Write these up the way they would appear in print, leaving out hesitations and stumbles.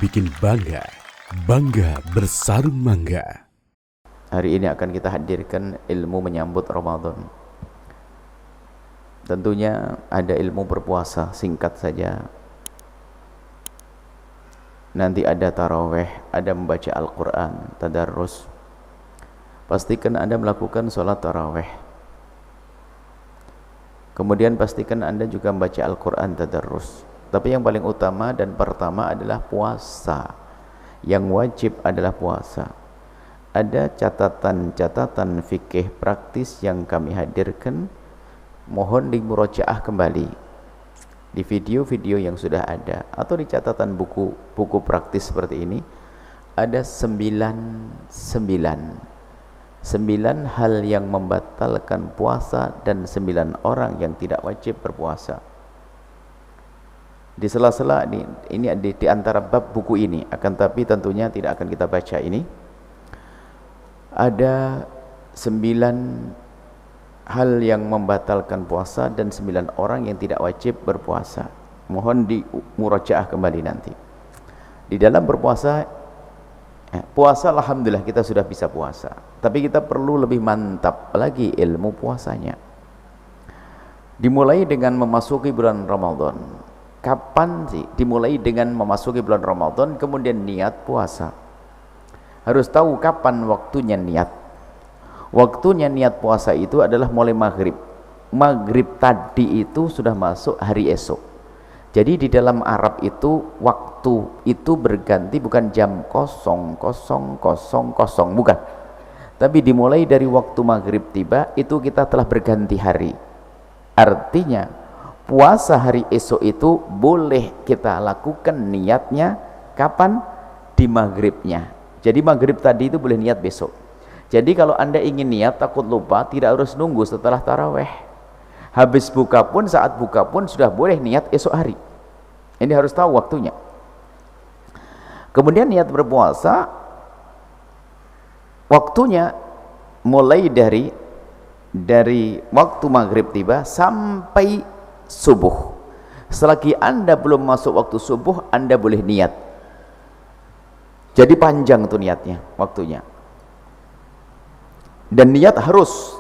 bikin bangga, bangga bersarung mangga. Hari ini akan kita hadirkan ilmu menyambut Ramadan. Tentunya ada ilmu berpuasa, singkat saja. Nanti ada taraweh, ada membaca Al-Quran, tadarrus. Pastikan Anda melakukan sholat taraweh. Kemudian pastikan Anda juga membaca Al-Quran, tadarrus. Tapi yang paling utama dan pertama adalah puasa. Yang wajib adalah puasa. Ada catatan-catatan fikih praktis yang kami hadirkan. Mohon dimurajaah kembali di video-video yang sudah ada atau di catatan buku praktis seperti ini. Ada 9 hal yang membatalkan puasa dan 9 orang yang tidak wajib berpuasa. Di sela-sela ini di antara bab buku ini, akan tapi tentunya tidak akan kita baca ini. Ada 9 hal yang membatalkan puasa dan 9 orang yang tidak wajib berpuasa. Mohon dimurajaah kembali nanti. Di dalam berpuasa, puasa alhamdulillah kita sudah bisa puasa. Tapi kita perlu lebih mantap lagi ilmu puasanya. Dimulai dengan memasuki bulan Ramadan. Kapan sih? Dimulai dengan memasuki bulan Ramadan, kemudian niat puasa. Harus tahu kapan waktunya niat. Waktunya niat puasa itu adalah mulai maghrib. Maghrib tadi itu sudah masuk hari esok. Jadi di dalam Arab itu waktu itu berganti bukan jam 00.00, bukan. Tapi dimulai dari waktu maghrib tiba itu kita telah berganti hari. Artinya puasa hari esok itu boleh kita lakukan niatnya kapan? Di maghribnya. Jadi maghrib tadi itu boleh niat besok. Jadi kalau Anda ingin niat takut lupa, tidak harus nunggu setelah taraweh. Habis buka pun, saat buka pun sudah boleh niat esok hari. Ini harus tahu waktunya. Kemudian niat berpuasa waktunya mulai dari waktu maghrib tiba sampai subuh. Selagi Anda belum masuk waktu subuh, Anda boleh niat. Jadi panjang tuh niatnya, waktunya. Dan niat harus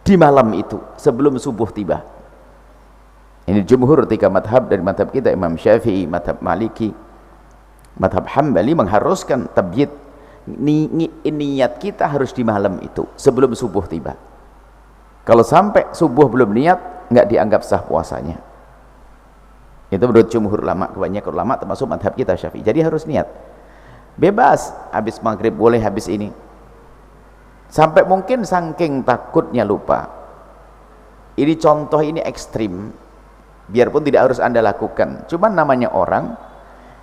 di malam itu sebelum subuh tiba. Ini jumhur 3 madhab dari madhab kita, Imam Syafi'i, madhab Maliki, madhab Hambali mengharuskan tabyid. Niat kita harus di malam itu sebelum subuh tiba. Kalau sampai subuh belum niat, nggak dianggap sah puasanya. Itu menurut jumhur ulama, kebanyakan ulama termasuk madhab kita Syafi'i. Jadi harus niat. Bebas, habis maghrib boleh, habis ini. Sampai mungkin saking takutnya lupa. Ini contoh ini ekstrim. Biarpun tidak harus Anda lakukan. Cuman namanya orang,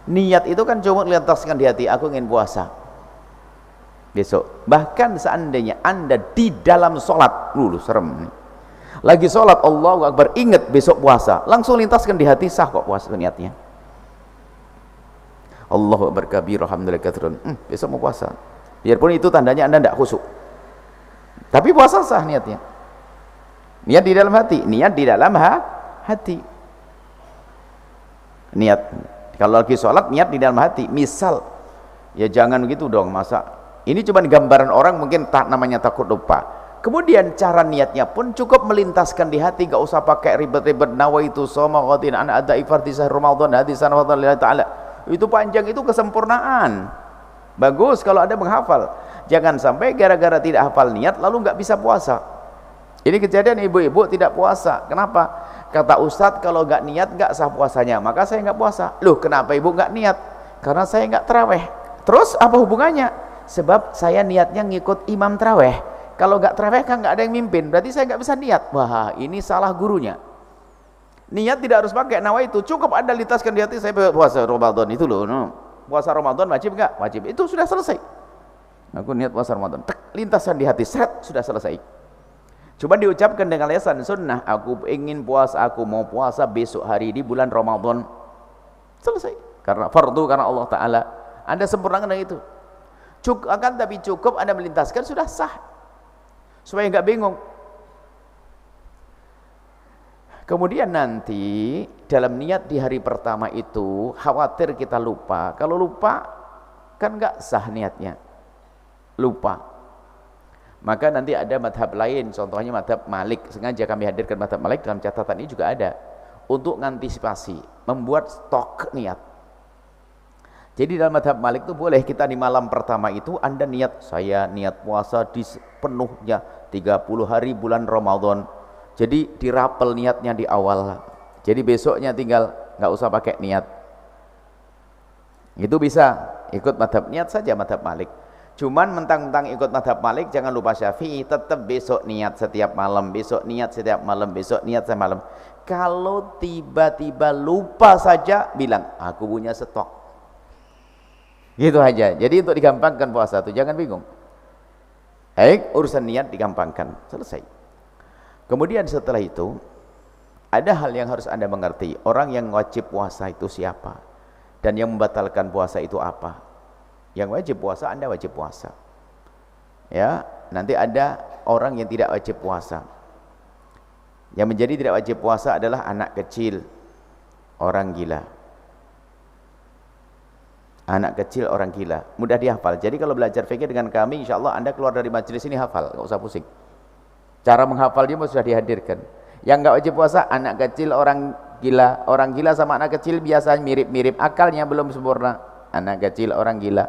niat itu kan cuma melintaskan di hati, aku ingin puasa besok. Bahkan seandainya Anda di dalam sholat, serem nih. Lagi sholat, Allahu Akbar, ingat besok puasa, langsung lintaskan di hati, sah kok puasa niatnya. Allahu Akbar kabir, alhamdulillah katsirun. Besok mau puasa. Biarpun itu tandanya Anda tidak khusyuk. Tapi puasa sah niatnya. Niat di dalam hati, niat di dalam hati. Niat. Kalau lagi sholat, niat di dalam hati. Misal, ya jangan gitu dong, masa ini cuma gambaran orang mungkin namanya takut lupa. Kemudian cara niatnya pun cukup melintaskan di hati, gak usah pakai ribet-ribet. Nawaitu shoma ghadin an ada'i fardhi syahr Ramadan hadisan wa lillahi ta'ala. Itu panjang, itu kesempurnaan. Bagus kalau ada menghafal. Jangan sampai gara-gara tidak hafal niat lalu nggak bisa puasa. Ini kejadian ibu-ibu tidak puasa. Kenapa? Kata Ustadz, kalau nggak niat nggak sah puasanya, maka saya nggak puasa. Loh, kenapa ibu nggak niat? Karena saya nggak terawih. Terus apa hubungannya? Sebab saya niatnya ngikut imam terawih. Kalau nggak terawih kan nggak ada yang mimpin, berarti saya nggak bisa niat. Wah, ini salah gurunya. Niat tidak harus pakai nawaitu, cukup Anda lintaskan di hati, saya puasa Ramadan itu loh. Puasa Ramadan wajib nggak? Wajib. Itu sudah selesai. Aku niat puasa Ramadan, lintaskan di hati, seret, sudah selesai. Cuma diucapkan dengan lisan sunnah, aku ingin puasa, aku mau puasa besok hari di bulan Ramadan. Selesai. Karena fardu, karena Allah Ta'ala. Anda sempurnakan dengan itu. Akan tapi cukup Anda melintaskan, sudah sah. Supaya nggak bingung. Kemudian nanti dalam niat di hari pertama itu khawatir kita lupa. Kalau lupa kan nggak sah niatnya, lupa. Maka nanti ada madhab lain, contohnya madhab Malik. Sengaja kami hadirkan madhab Malik, dalam catatan ini juga ada, untuk mengantisipasi, membuat stok niat. Jadi dalam madhab Malik itu boleh kita di malam pertama itu Anda niat, saya niat puasa di penuhnya 30 hari bulan Ramadan. Jadi dirapel niatnya di awal. Jadi besoknya tinggal nggak usah pakai niat. Itu bisa ikut madhab niat saja madhab Malik. Cuman mentang-mentang ikut madhab Malik, jangan lupa Syafi'i, tetap besok niat setiap malam, besok niat setiap malam, besok niat setiap malam. Kalau tiba-tiba lupa saja, bilang aku punya stok. Gitu aja. Jadi untuk digampangkan puasa itu jangan bingung. Baik, urusan niat digampangkan, selesai. Kemudian setelah itu ada hal yang harus Anda mengerti. Orang yang wajib puasa itu siapa? Dan yang membatalkan puasa itu apa? Yang wajib puasa, Anda wajib puasa. Ya, nanti ada orang yang tidak wajib puasa. Yang menjadi tidak wajib puasa adalah anak kecil, orang gila. Anak kecil, orang gila, mudah dihafal. Jadi kalau belajar fikih dengan kami, insya Allah Anda keluar dari majelis ini hafal, nggak usah pusing. Cara menghafalnya sudah dihadirkan. Yang nggak wajib puasa, anak kecil, orang gila. Orang gila sama anak kecil biasanya mirip-mirip, akalnya belum sempurna. Anak kecil, orang gila.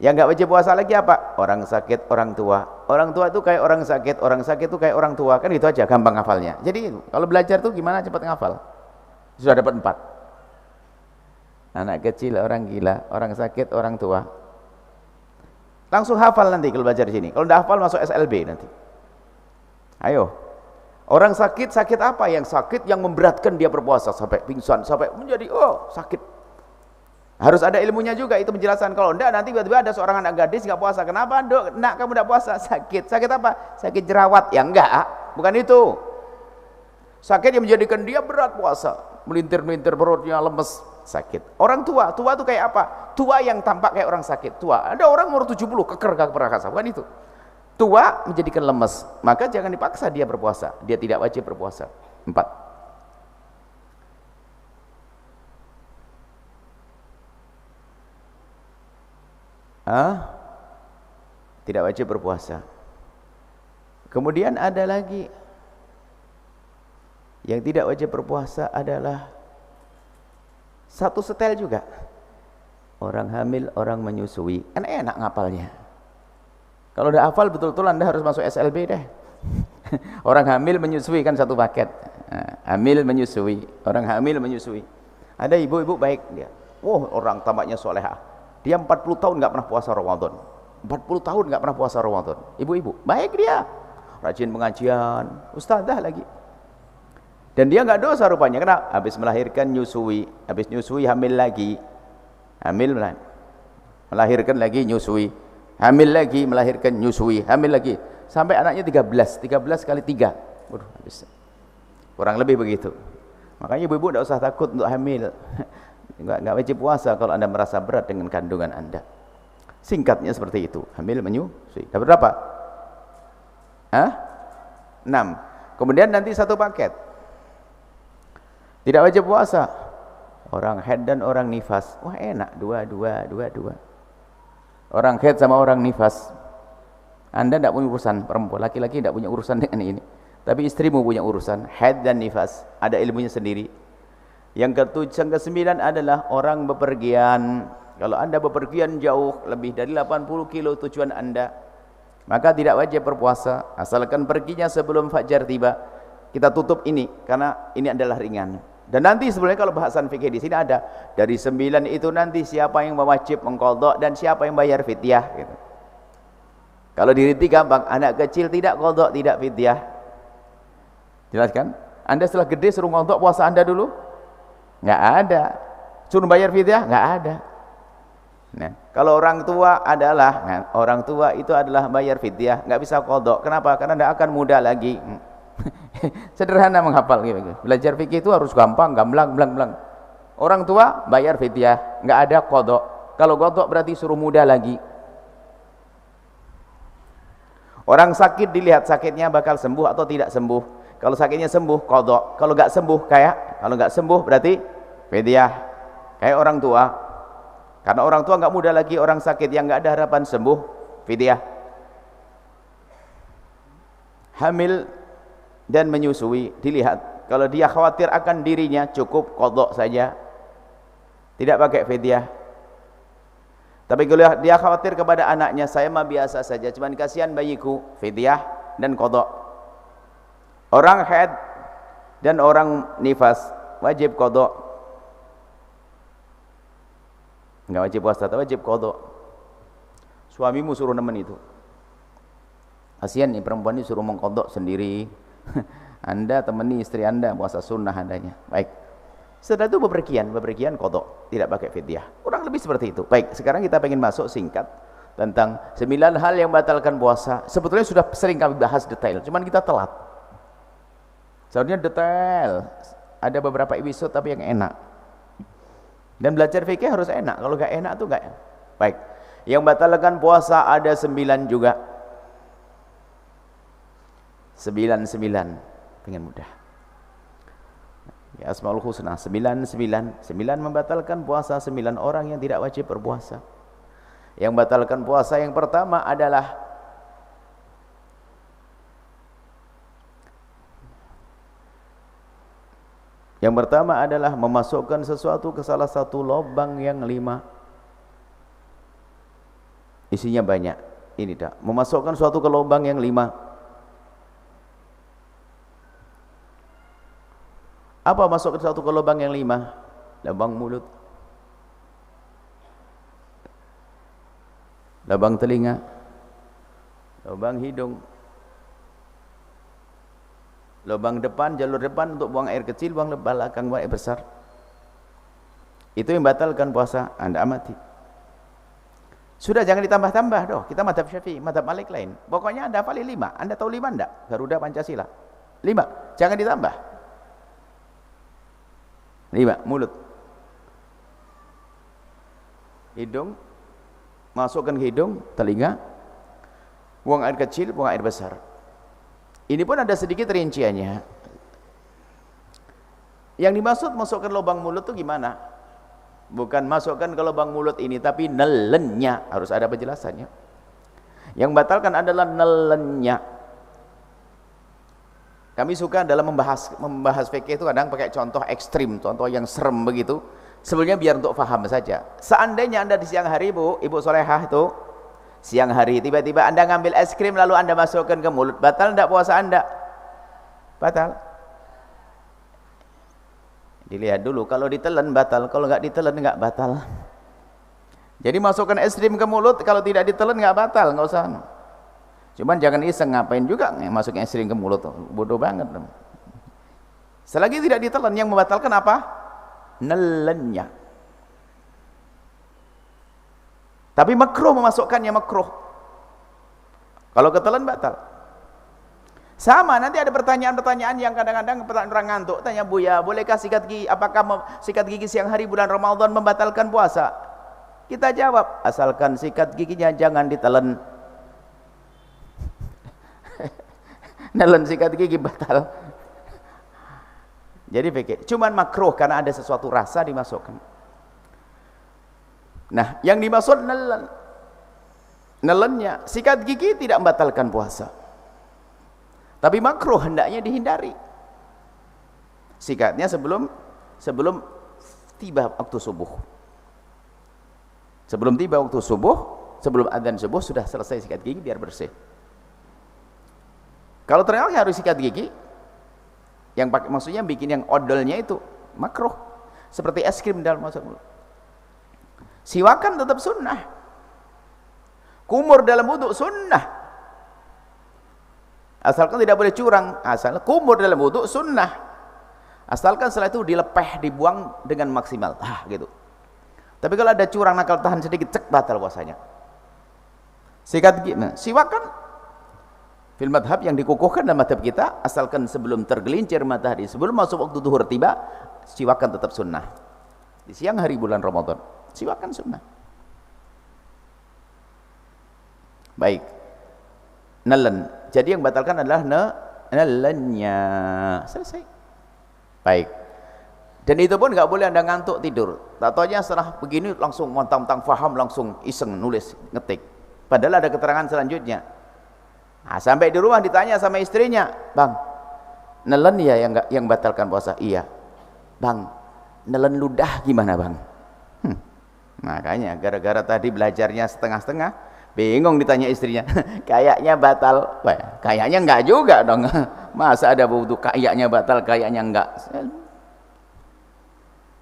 Yang nggak wajib puasa lagi apa? Orang sakit, orang tua. Orang tua itu kayak orang sakit itu kayak orang tua. Kan gitu aja, gampang hafalnya. Jadi kalau belajar tuh gimana cepat ngafal? Sudah dapat 4. Anak kecil, orang gila, orang sakit, orang tua. Langsung hafal nanti kalau belajar di sini. Kalau udah hafal masuk SLB nanti. Ayo. Orang sakit, sakit apa? Yang sakit yang memberatkan dia berpuasa sampai pingsan, sampai menjadi sakit. Harus ada ilmunya juga itu penjelasan. Kalau enggak nanti tiba-tiba ada seorang anak gadis nggak puasa. Kenapa, Dok? Nak, kamu enggak puasa? Sakit. Sakit apa? Sakit jerawat. Ya enggak, bukan itu. Sakit yang menjadikan dia berat puasa. Melintir-melintir perutnya, lemes, sakit. Orang tua, tua itu kayak apa? Tua yang tampak kayak orang sakit. Tua. Ada orang umur 70 keker gak perkasa, bukan itu. Tua menjadikan lemes. Maka jangan dipaksa dia berpuasa. Dia tidak wajib berpuasa. 4. Tidak wajib berpuasa. Kemudian ada lagi yang tidak wajib berpuasa adalah satu setel juga. Orang hamil, orang menyusui. Kan enak ngapalnya. Kalau udah hafal betul-betul Anda harus masuk SLB deh. Orang hamil menyusui kan satu paket. Hamil menyusui, orang hamil menyusui. Ada ibu-ibu baik dia. Orang tampaknya solehah. Dia 40 tahun nggak pernah puasa Ramadan. 40 tahun nggak pernah puasa Ramadan. Ibu-ibu, baik dia. Rajin pengajian, ustazah lagi. Dan dia nggak dosa rupanya. Kenapa? Habis melahirkan nyusui, habis nyusui hamil lagi. Hamil melahirkan lagi nyusui. Hamil lagi melahirkan nyusui, hamil lagi. Sampai anaknya 13 kali 3. Waduh, habis. Kurang lebih begitu. Makanya ibu-ibu enggak usah takut untuk hamil. Enggak wajib puasa kalau Anda merasa berat dengan kandungan Anda. Singkatnya seperti itu. Hamil menyusui. Dapat berapa? 6. Kemudian nanti satu paket. Tidak wajib puasa. Orang haid dan orang nifas. Wah enak, dua. Orang haid sama orang nifas. Anda tidak punya urusan perempuan. Laki-laki tidak punya urusan dengan ini. Tapi istrimu punya urusan. Haid dan nifas. Ada ilmunya sendiri. Yang ke-9 adalah orang bepergian. Kalau Anda bepergian jauh, lebih dari 80 kilo tujuan Anda, maka tidak wajib berpuasa, asalkan perginya sebelum fajar tiba. Kita tutup ini, karena ini adalah ringan. Dan nanti sebenarnya kalau bahasan fikih di sini ada, dari 9 itu nanti siapa yang wajib mengqadha dan siapa yang bayar fidyah gitu. Kalau dirinci gampang, anak kecil tidak qadha, tidak fidyah. Jelas kan? Anda setelah gede suruh qadha puasa Anda dulu? Nggak ada. Suruh bayar fidyah? Nggak ada. Nah, kalau orang tua adalah, orang tua itu adalah bayar fidyah, nggak bisa qadha. Kenapa? Karena tidak akan muda lagi. Sederhana menghafal gitu. Belajar fikih itu harus gampang, gamblang. Orang tua bayar fidyah, nggak ada qadha. Kalau qadha berarti suruh muda lagi. Orang sakit dilihat sakitnya bakal sembuh atau tidak sembuh. Kalau sakitnya sembuh, qadha. Kalau nggak sembuh kalau nggak sembuh berarti fidyah. Kayak orang tua. Karena orang tua nggak muda lagi, orang sakit yang nggak ada harapan sembuh, fidyah. Hamil dan menyusui, dilihat. Kalau dia khawatir akan dirinya, cukup qadha saja. Tidak pakai fidyah. Tapi kalau dia khawatir kepada anaknya, saya mah biasa saja, cuman kasihan bayiku, fidyah dan qadha. Orang haid dan orang nifas wajib qadha. Enggak wajib puasa, tapi wajib qadha. Suamimu suruh nemen itu. Kasihan nih perempuan ini suruh mengqadha sendiri. Anda temani istri Anda puasa sunnah adanya. Baik. Setelah itu bepergian qadha, tidak pakai fidyah. Kurang lebih seperti itu. Baik, sekarang kita ingin masuk singkat tentang 9 hal yang membatalkan puasa. Sebetulnya sudah sering kami bahas detail, cuman kita telat. Seharusnya detail. Ada beberapa episode tapi yang enak. Dan belajar fikih harus enak. Kalau enggak enak tuh enggak. Baik. Yang membatalkan puasa ada 9 juga. 99. Dengan mudah. Ya, Asmaul Husna 99 membatalkan puasa, 9 orang yang tidak wajib berpuasa. Yang membatalkan puasa yang pertama adalah memasukkan sesuatu ke salah satu lubang yang 5. Isinya banyak. Ini dah, memasukkan sesuatu ke lubang yang 5. Apa masuk ke satu ke lubang yang 5? Lubang mulut, lubang telinga, lubang hidung, lubang depan, jalur depan untuk buang air kecil, buang belakang buang air besar. Itu yang batalkan puasa. Anda amati. Sudah, jangan ditambah-tambah doh. Kita mazhab Syafi'i, mazhab Malik lain. Pokoknya Anda hafalin 5. Anda tahu 5 enggak? Garuda Pancasila. 5. Jangan ditambah. 5. Mulut, hidung, masukkan ke hidung, telinga, buang air kecil, buang air besar. Ini pun ada sedikit rinciannya. Yang dimaksud masukkan lubang mulut itu gimana? Bukan masukkan ke lubang mulut ini, tapi nelennya, harus ada penjelasannya. Yang batalkan adalah nelennya. Kami suka dalam membahas fikih itu kadang pakai contoh ekstrim, contoh yang serem begitu. Sebenarnya biar untuk faham saja. Seandainya Anda di siang hari, Ibu Solehah itu, siang hari tiba-tiba Anda ngambil es krim lalu Anda masukkan ke mulut, batal enggak puasa Anda? Batal. Dilihat dulu, kalau ditelan batal, kalau enggak ditelan enggak batal. Jadi masukkan es krim ke mulut, kalau tidak ditelan enggak batal, enggak usah. Cuman jangan iseng, ngapain juga masukin es krim ke mulut, bodoh banget. Selagi tidak ditelan, yang membatalkan apa? Nelennya. Tapi makruh memasukkannya, makruh. Kalau ketelan batal. Sama, nanti ada pertanyaan-pertanyaan yang kadang-kadang orang ngantuk, tanya Buya, bolehkah sikat gigi, apakah sikat gigi siang hari bulan Ramadan membatalkan puasa? Kita jawab, asalkan sikat giginya jangan ditelan. Nelen sikat gigi batal. Jadi fikir, cuman makruh karena ada sesuatu rasa dimasukkan. Nah, yang dimaksud nelen, nelennya sikat gigi tidak membatalkan puasa. Tapi makruh hendaknya dihindari. Sikatnya sebelum tiba waktu subuh. Sebelum tiba waktu subuh, sebelum adzan subuh sudah selesai sikat gigi biar bersih. Kalau ternyata harus sikat gigi, yang pakai maksudnya bikin yang odolnya itu makruh, seperti es krim dalam masuk mulut. Siwakan tetap sunnah. Kumur dalam wudu sunnah. Asalkan tidak boleh curang. Kumur dalam wudu sunnah. Asalkan setelah itu dilepeh, dibuang dengan maksimal. Gitu. Tapi kalau ada curang, nakal tahan sedikit, cek batal puasanya. Sikat gigi, siwakan. Fil madhab yang dikukuhkan dalam madhab kita, asalkan sebelum tergelincir matahari, sebelum masuk waktu zuhur tiba, siwakan tetap sunnah. Di siang hari bulan Ramadan, siwakan sunnah. Baik. Nelen. Jadi yang batalkan adalah nelennya. Selesai. Baik. Dan itu pun nggak boleh Anda ngantuk tidur. Tak taunya setelah begini langsung mentang-mentang faham, langsung iseng nulis, ngetik. Padahal ada keterangan selanjutnya. Nah, sampai di rumah ditanya sama istrinya, "Bang, nelen ya yang batalkan puasa?" "Iya." "Bang, nelen ludah gimana, Bang?" Makanya gara-gara tadi belajarnya setengah-setengah, bingung ditanya istrinya. Kayaknya batal. Wah, kayaknya enggak juga dong. Masa ada butuh kayaknya batal, kayaknya enggak.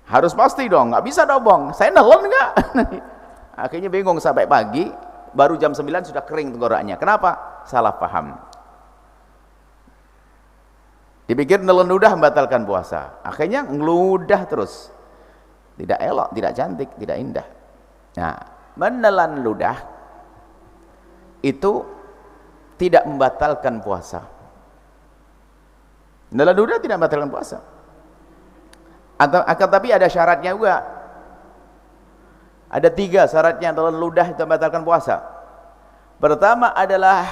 Harus pasti dong, nggak bisa dong, Bang. Saya nelen enggak? Akhirnya bingung sampai pagi, baru jam 9 sudah kering tenggorokannya. Kenapa? Salah paham. Dipikir nelen ludah membatalkan puasa. Akhirnya ngeludah terus. Tidak elok, tidak cantik, tidak indah. Nah, menelan ludah itu tidak membatalkan puasa. Menelan ludah tidak membatalkan puasa. Akan tapi ada syaratnya juga. Ada 3 syaratnya menelan ludah itu membatalkan puasa. Pertama adalah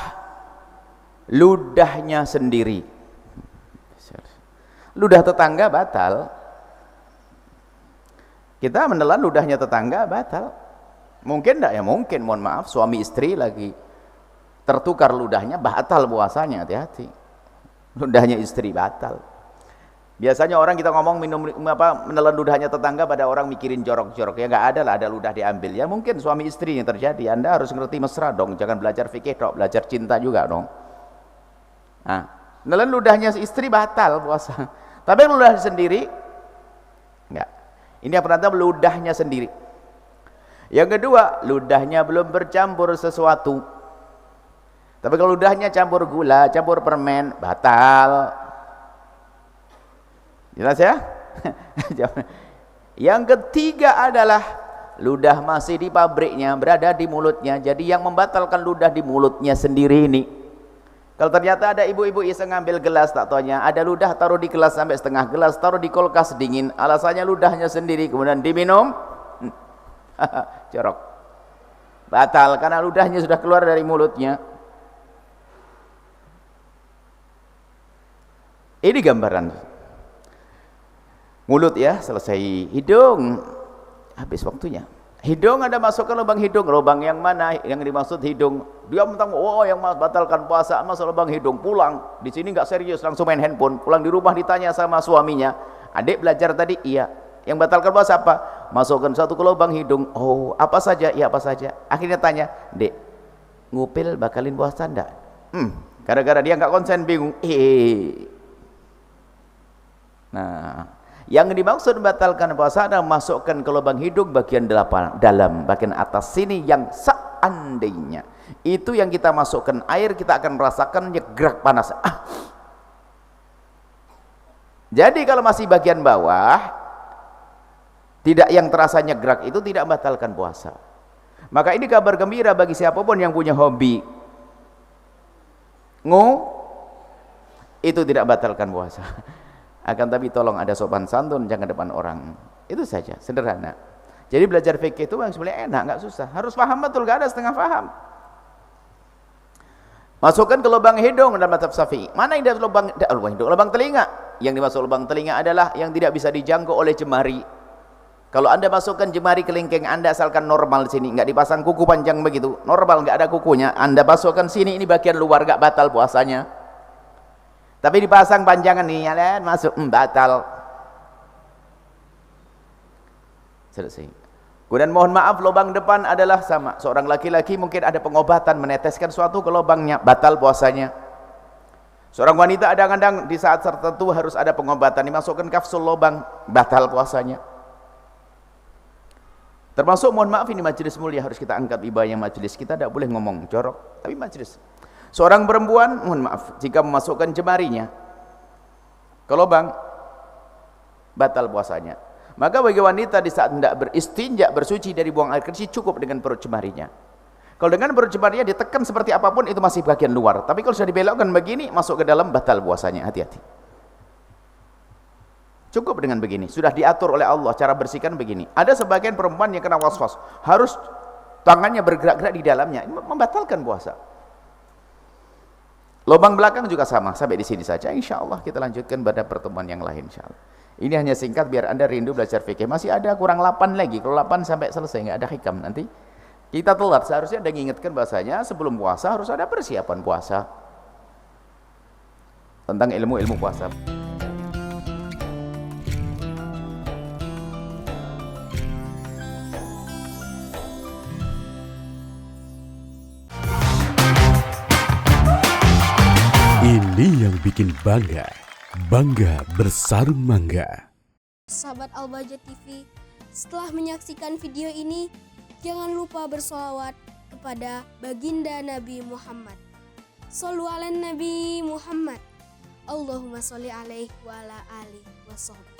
ludahnya sendiri. Ludah tetangga batal. Kita menelan ludahnya tetangga batal. Mungkin enggak? Ya mungkin, mohon maaf, suami istri lagi tertukar ludahnya, batal puasanya, hati-hati. Ludahnya istri batal. Biasanya orang kita ngomong menelan ludahnya tetangga pada orang mikirin jorok-jorok. Ya enggak ada lah, ada ludah diambil. Ya mungkin suami istri yang terjadi. Anda harus ngerti mesra dong, jangan belajar fikih dong, belajar cinta juga dong. Nah, menelan ludahnya istri batal puasa. Tapi ludah sendiri enggak. Ini yang pertama, ludahnya sendiri. Yang kedua, ludahnya belum bercampur sesuatu. Tapi kalau ludahnya campur gula, campur permen, batal. Jelas ya? Yang ketiga adalah ludah masih di pabriknya, berada di mulutnya. Jadi yang membatalkan ludah di mulutnya sendiri ini. Kalau ternyata ada ibu-ibu iseng ngambil gelas, tak taunya ada ludah, taruh di gelas sampai setengah gelas, taruh di kulkas dingin, alasannya ludahnya sendiri, kemudian diminum, jorok, batal karena ludahnya sudah keluar dari mulutnya. Ini gambaran mulut ya, selesai. Hidung, habis waktunya. Hidung ada masuk ke lubang hidung, lubang yang mana yang dimaksud hidung? Dia mentang, oh yang batalkan puasa masuk lubang hidung, pulang. Di sini nggak serius, langsung main handphone. Pulang di rumah ditanya sama suaminya, "Adik belajar tadi?" "Iya." "Yang batalkan puasa apa?" "Masukkan satu ke lubang hidung." "Oh, apa saja?" "Iya, apa saja." Akhirnya tanya, "Dek, ngupil bakalin puasa enggak?" Gara-gara dia nggak konsen, bingung. Nah, yang dimaksud membatalkan puasa adalah masukkan ke lubang hidung bagian dalam, bagian atas sini yang seandainya itu yang kita masukkan air, kita akan merasakan nyegrak panas. Jadi kalau masih bagian bawah, tidak yang terasa nyegrak, itu tidak membatalkan puasa. Maka ini kabar gembira bagi siapapun yang punya hobi itu tidak membatalkan puasa. Akan tapi tolong ada sopan santun, jangan depan orang. Itu saja, sederhana. Jadi belajar fikih itu sebenarnya enak, nggak susah. Harus paham betul, nggak ada setengah paham. Masukkan ke lubang hidung dalam mazhab Syafi'i. Mana yang di lubang hidung? Lubang telinga. Yang dimasuk lubang telinga adalah yang tidak bisa dijangkau oleh jemari. Kalau Anda masukkan jemari kelingking Anda asalkan normal di sini, nggak dipasang kuku panjang begitu, normal nggak ada kukunya, Anda masukkan sini, ini bagian luar, nggak batal puasanya. Tapi dipasang panjangan nih, ya, masuk, batal. Selesai. Kemudian mohon maaf, lubang depan adalah sama. Seorang laki-laki mungkin ada pengobatan, meneteskan suatu ke lubangnya, batal puasanya. Seorang wanita kadang-kadang di saat tertentu harus ada pengobatan, dimasukkan kapsul lubang, batal puasanya. Termasuk mohon maaf, ini majelis mulia, harus kita angkat ibadahnya majelis. Kita tidak boleh ngomong jorok, tapi majelis. Seorang perempuan, mohon maaf, jika memasukkan jemarinya ke lubang, batal puasanya. Maka bagi wanita di saat hendak beristinja, bersuci dari buang air kecil, cukup dengan perut jemarinya. Kalau dengan perut jemarinya ditekan seperti apapun, itu masih bagian luar. Tapi kalau sudah dibelokkan begini, masuk ke dalam, batal puasanya. Hati-hati. Cukup dengan begini, sudah diatur oleh Allah, cara bersihkan begini. Ada sebagian perempuan yang kena was-was, harus tangannya bergerak-gerak di dalamnya, membatalkan puasa. Lubang belakang juga sama, sampai di sini saja. Insya Allah kita lanjutkan pada pertemuan yang lain insya Allah. Ini hanya singkat biar Anda rindu belajar fikih. Masih ada kurang 8 lagi. Kalau 8 sampai selesai nggak ada hikam nanti. Kita telat, seharusnya Anda ingatkan bahasanya sebelum puasa harus ada persiapan puasa. Tentang ilmu-ilmu puasa. Ini yang bikin bangga. Bangga bersarung mangga. Sahabat Al-Bahjah TV, setelah menyaksikan video ini, jangan lupa bersolawat kepada baginda Nabi Muhammad. Shollu ala Nabi Muhammad. Allahumma sholli alaihi wa ala alihi wa sahbihi.